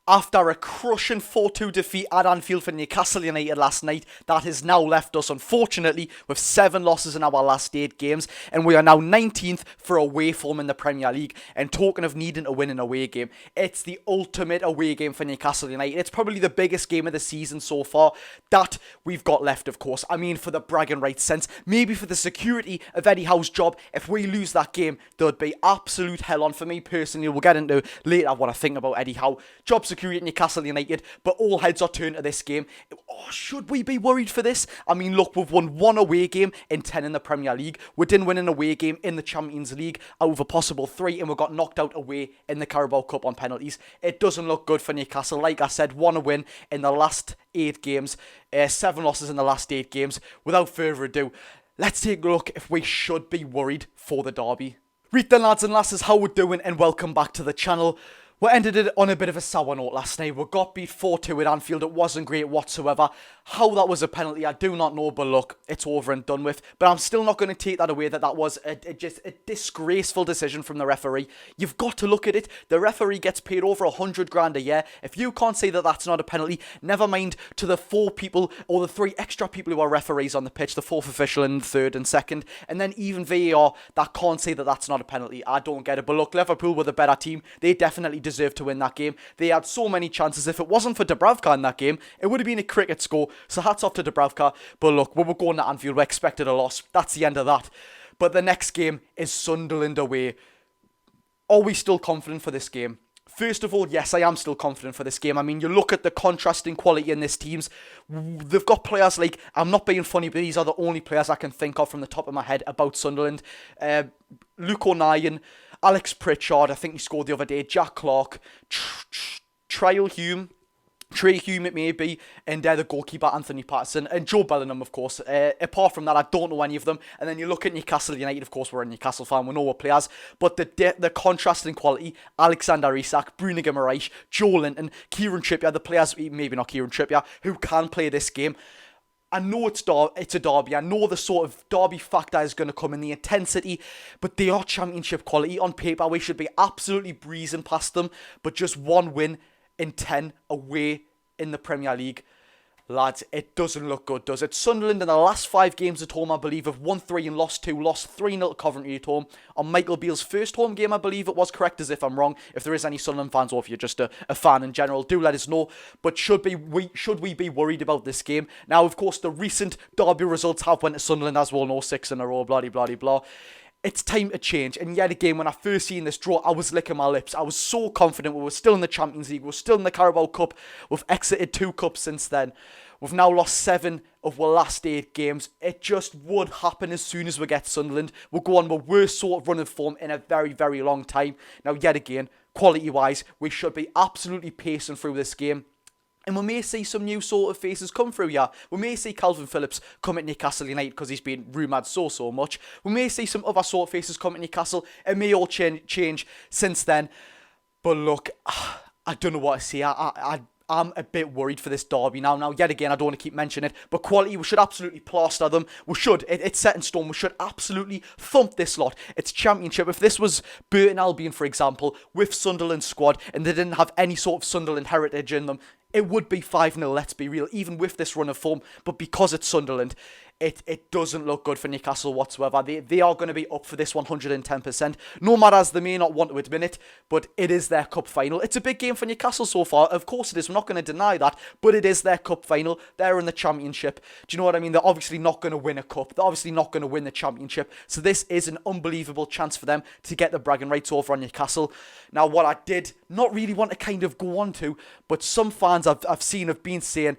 After a crushing 4-2 defeat at Anfield for Newcastle United last night, that has now left us, unfortunately, with 7 losses in our last 8 games, and we are now 19th for away form in the Premier League. And talking of needing to win an away game, it's the ultimate away game for Newcastle United. It's probably the biggest game of the season so far that we've got left, of course. I mean, for the bragging rights sense, maybe for the security of Eddie Howe's job. If we lose that game, there'd be absolute hell on. For me personally, we'll get into later what I think about Eddie Howe. Job security at Newcastle United, but all heads are turned to this game. Oh, should we be worried for this? I mean, look, we've won 1 away game in 10 in the Premier League. We didn't win an away game in the Champions League out of a possible 3, and we got knocked out away in the Carabao Cup on penalties. It doesn't look good for Newcastle. Like I said, 1 win in the last 8 games, 7 losses in the last 8 games. Without further ado, let's take a look if we should be worried for the derby. Right then, lads and lasses, how we doing, and welcome back to the channel. We ended it on a bit of a sour note last night. We got beat 4-2 at Anfield. It wasn't great whatsoever. How that was a penalty, I do not know, but look, it's over and done with. But I'm still not going to take that away that was just a disgraceful decision from the referee. You've got to look at it. The referee gets paid over 100 grand a year. If you can't say that that's not a penalty, never mind to the 4 people or the 3 extra people who are referees on the pitch, the 4th official and 3rd and 2nd, and then even VAR that can't say that that's not a penalty. I don't get it. But look, Liverpool were the better team. They definitely deserved to win that game. They had so many chances. If it wasn't for Dubravka in that game, it would have been a cricket score. So hats off to Dubravka. But look, we were going to Anfield. We expected a loss. That's the end of that. But the next game is Sunderland away. Are we still confident for this game? First of all, yes, I am still confident for this game. I mean, you look at the contrasting quality in this teams. They've got players I'm not being funny, but these are the only players I can think of from the top of my head about Sunderland. Luke O'Nien, Alex Pritchard, I think he scored the other day, Jack Clark, Trey Hume it may be, and the goalkeeper Anthony Patterson, and Joe Bellingham, of course. Apart from that, I don't know any of them. And then you look at Newcastle United, of course, we're a Newcastle fan, we know what players, but the contrasting quality, Alexander Isak, Bruno Guimaraes, Joe Linton, Kieran Trippier, the players, maybe not Kieran Trippier, who can play this game. I know it's a derby. I know the sort of derby factor is going to come in, the intensity, but they are championship quality. On paper, we should be absolutely breezing past them, but just 1 win in 10 away in the Premier League. Lads, it doesn't look good, does it? Sunderland in the last 5 games at home, I believe, have won 3 and lost 2. Lost 3-0 to Coventry at home. On Michael Beale's first home game, I believe it was. Correct us if I'm wrong. If there is any Sunderland fans, or if you're just a fan in general, do let us know. But should we be worried about this game? Now, of course, the recent derby results have went to Sunderland, as we all know, 6 in a row, blah, blah, blah, blah. It's time to change. And yet again, when I first seen this draw, I was licking my lips. I was so confident. We were still in the Champions League. We were still in the Carabao Cup. We've exited 2 cups since then. We've now lost 7 of our last 8 games. It just would happen as soon as we get Sunderland. We'll go on the worst sort of run of form in a very, very long time. Now, yet again, quality-wise, we should be absolutely pacing through this game. And we may see some new sort of faces come through here. We may see Calvin Phillips come at Newcastle United because he's been rumoured so much. We may see some other sort of faces come at Newcastle. It may all change since then. But look, I don't know what to say. I'm a bit worried for this derby now. Now, yet again, I don't want to keep mentioning it, but quality, we should absolutely plaster them. We should. It's set in stone. We should absolutely thump this lot. It's championship. If this was Burton Albion, for example, with Sunderland's squad, and they didn't have any sort of Sunderland heritage in them, it would be 5-0, let's be real, even with this run of form. But because it's Sunderland, it doesn't look good for Newcastle whatsoever. They are going to be up for this 110%. No matter as they may not want to admit it, but it is their cup final. It's a big game for Newcastle so far. Of course it is. We're not going to deny that, but it is their cup final. They're in the championship. Do you know what I mean? They're obviously not going to win a cup. They're obviously not going to win the championship. So this is an unbelievable chance for them to get the bragging rights over on Newcastle. Now, what I did not really want to kind of go on to, but some fans I've seen have been saying,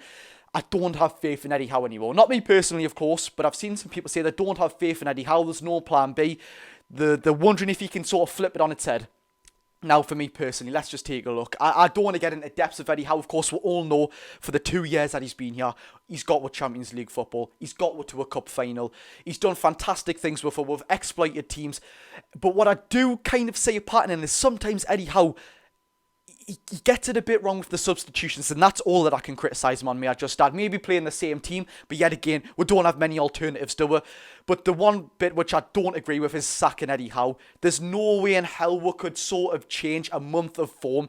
I don't have faith in Eddie Howe anymore. Not me personally, of course, but I've seen some people say they don't have faith in Eddie Howe. There's no plan B. They're wondering if he can sort of flip it on its head. Now, for me personally, let's just take a look. I don't want to get into depths of Eddie Howe. Of course, we all know for the 2 years that he's been here, he's got with Champions League football. He's got to a cup final. He's done fantastic things with it. We've exploited teams. But what I do kind of see a pattern in is sometimes Eddie Howe, he gets it a bit wrong with the substitutions, and that's all that I can criticise him on. May I just add, maybe playing the same team, but yet again, we don't have many alternatives, do we? But the one bit which I don't agree with is sacking Eddie Howe. There's no way in hell we could sort of change a month of form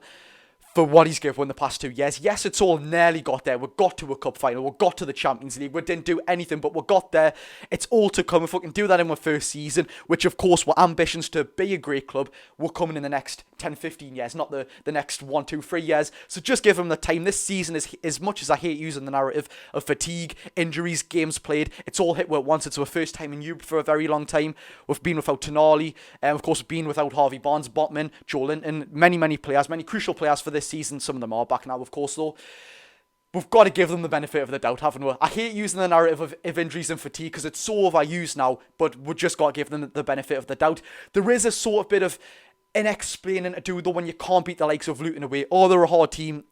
for what he's given in the past 2 years. Yes, it's all nearly got there. We got to a cup final. We got to the Champions League. We didn't do anything, but we got there. It's all to come. If we can do that in our first season, which of course were ambitions to be a great club, we're coming in the next 10, 15 years, not the next 1, 2, 3 years. So just give them the time. This season is, as much as I hate using the narrative of fatigue, injuries, games played, it's all hit at once. It's our first time in Europe for a very long time. We've been without Tonali, and of course we've been without Harvey Barnes, Botman, Joe Linton, many players, many crucial players for this season. Some of them are back now, of course, though. We've got to give them the benefit of the doubt, haven't we? I hate using the narrative of injuries and fatigue because it's so overused now, but we've just got to give them the benefit of the doubt. There is a sort of bit of inexplaining to do, though, when you can't beat the likes of Luton away. Oh, they're a hard team.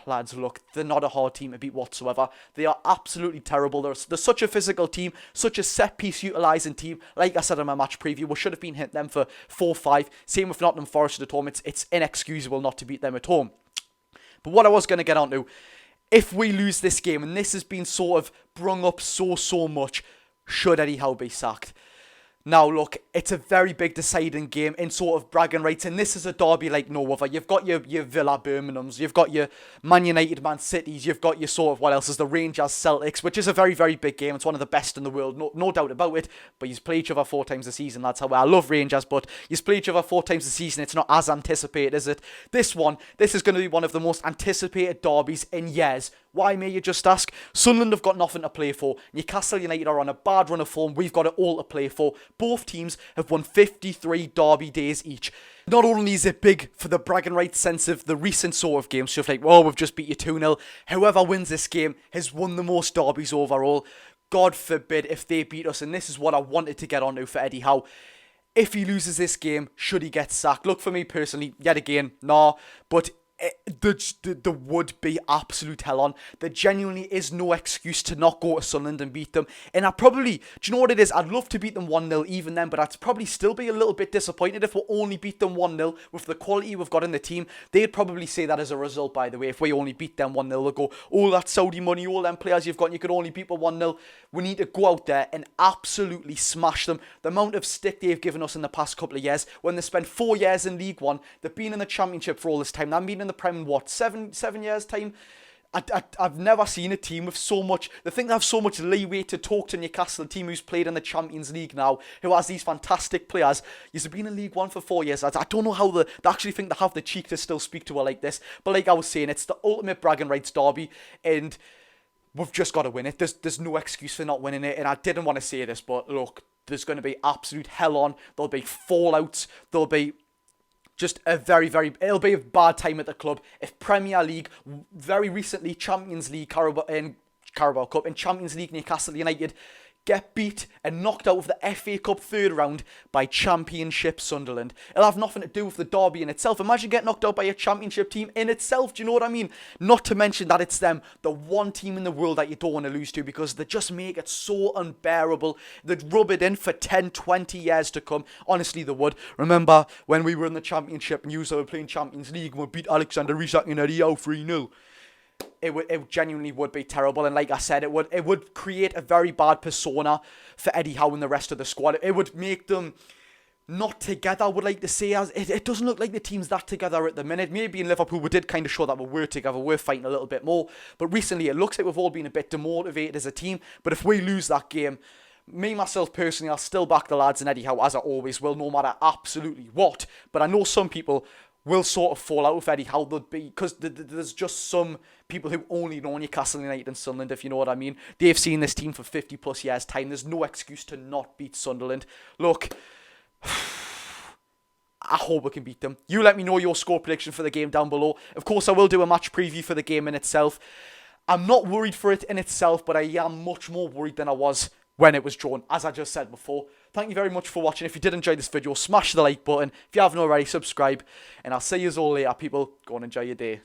Lads, look, they're not a hard team to beat whatsoever. They are absolutely terrible. They're such a physical team, such a set-piece utilising team. Like I said in my match preview, we should have been hitting them for 4-5. Same with Nottingham Forest at home. It's inexcusable not to beat them at home. But what I was going to get on to, if we lose this game, and this has been sort of brung up so much, should Eddie Howe be sacked? Now, look, it's a very big deciding game in sort of bragging rights, and this is a derby like no other. You've got your Villa Birminghams, you've got your Man United Man Cities, you've got your sort of, what else is the Rangers Celtics, which is a very big game. It's one of the best in the world, no doubt about it, but you've played each other 4 times a season. That's how I love Rangers, but you've played each other 4 times a season. It's not as anticipated, is it? This is going to be one of the most anticipated derbies in years. Why, may you just ask? Sunderland have got nothing to play for. Newcastle United are on a bad run of form. We've got it all to play for. Both teams have won 53 derby days each. Not only is it big for the bragging rights sense of the recent sort of games, stuff like, oh, we've just beat you 2-0. Whoever wins this game has won the most derbies overall. God forbid if they beat us, and this is what I wanted to get onto for Eddie Howe. If he loses this game, should he get sacked? Look, for me personally, yet again, nah, but there would be absolute hell on. There genuinely is no excuse to not go to Sunderland and beat them. And I probably, do you know what it is? I'd love to beat them 1-0 even then, but I'd probably still be a little bit disappointed if we only beat them 1-0 with the quality we've got in the team. They'd probably say that as a result, by the way. If we only beat them 1-0, they'll go, oh, that's Saudi money, all them players you've got, and you could only beat them 1-0. We need to go out there and absolutely smash them. The amount of stick they've given us in the past couple of years, when they spent 4 years in League One, they've been in the Championship for all this time. They've been in the Prem in what, 7 years time? I've never seen a team with so much. They think they have so much leeway to talk to Newcastle, a team who's played in the Champions League now, who has these fantastic players. You've been in League One for 4 years. I don't know how they actually think they have the cheek to still speak to her like this. But like I was saying, it's the ultimate bragging rights derby, and we've just got to win it. There's no excuse for not winning it. And I didn't want to say this, but look, there's going to be absolute hell on. There'll be fallouts. There'll be just a it'll be a bad time at the club. If Premier League, very recently Champions League, Carabao Cup, and Champions League Newcastle United get beat and knocked out of the FA Cup third round by Championship Sunderland. It'll have nothing to do with the derby in itself. Imagine getting knocked out by a Championship team in itself, do you know what I mean? Not to mention that it's them, the one team in the world that you don't want to lose to, because they just make it so unbearable. They'd rub it in for 10, 20 years to come. Honestly, they would. Remember when we were in the Championship and you were playing Champions League and we beat Alexander Isak and Eddie Howe 3-0? It genuinely would be terrible, and like I said, it would create a very bad persona for Eddie Howe and the rest of the squad. It would make them not together, I would like to say. As it doesn't look like the team's that together at the minute. Maybe in Liverpool we did kind of show that we were together, we're fighting a little bit more, but recently it looks like we've all been a bit demotivated as a team. But if we lose that game, me, myself personally, I'll still back the lads and Eddie Howe, as I always will, no matter absolutely what. But I know some people will sort of fall out with Eddie Howe, because there's just some people who only know Newcastle United and Sunderland, if you know what I mean. They've seen this team for 50 plus years time. There's no excuse to not beat Sunderland. Look, I hope we can beat them. You let me know your score prediction for the game down below. Of course, I will do a match preview for the game in itself. I'm not worried for it in itself, but I am much more worried than I was when it was drawn, as I just said before. Thank you very much for watching. If you did enjoy this video, smash the like button. If you haven't already, subscribe. And I'll see you all later, people. Go and enjoy your day.